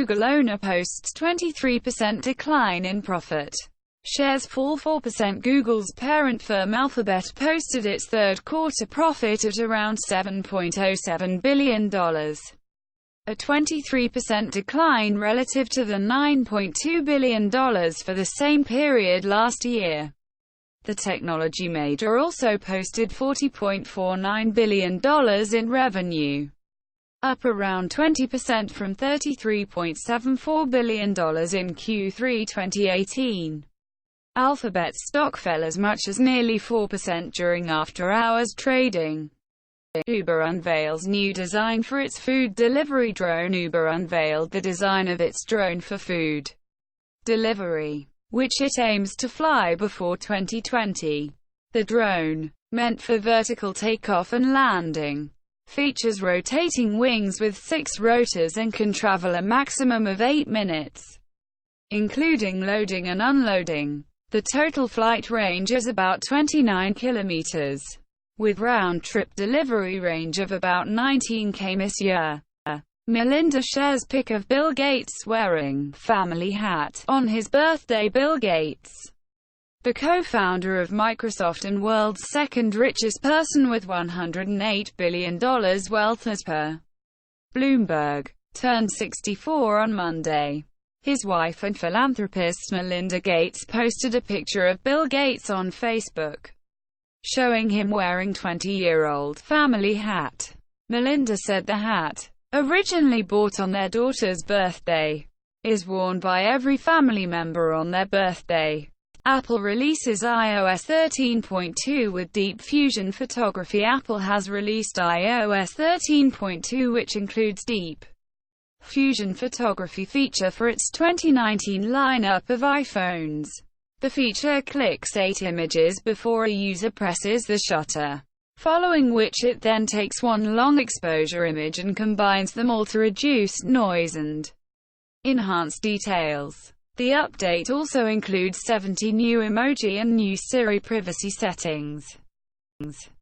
Google owner posts 23% decline in profit. Shares fall 4%. Google's parent firm Alphabet posted its third quarter profit at around $7.07 billion, a 23% decline relative to the $9.2 billion for the same period last year. The technology major also posted $40.49 billion in revenue, up around 20% from $33.74 billion in Q3 2018. Alphabet's stock fell as much as nearly 4% during after-hours trading. Uber unveils new design for its food delivery drone. Uber unveiled the design of its drone for food delivery, which it aims to fly before 2020. The drone, meant for vertical takeoff and landing, features rotating wings with 6 rotors and can travel a maximum of 8 minutes, including loading and unloading. The total flight range is about 29 kilometers, with round-trip delivery range of about 19 km. Melinda shares pic of Bill Gates wearing family hat on his birthday. Bill Gates, the co-founder of Microsoft and world's second richest person with $108 billion wealth as per Bloomberg, turned 64 on Monday. His wife and philanthropist Melinda Gates posted a picture of Bill Gates on Facebook, showing him wearing 20-year-old family hat. Melinda said the hat, originally bought on their daughter's birthday, is worn by every family member on their birthday. Apple releases iOS 13.2 with Deep Fusion Photography. Apple has released iOS 13.2, which includes Deep Fusion Photography feature for its 2019 lineup of iPhones. The feature clicks 8 images before a user presses the shutter, following which it then takes one long exposure image and combines them all to reduce noise and enhance details. The update also includes 70 new emoji and new Siri privacy settings.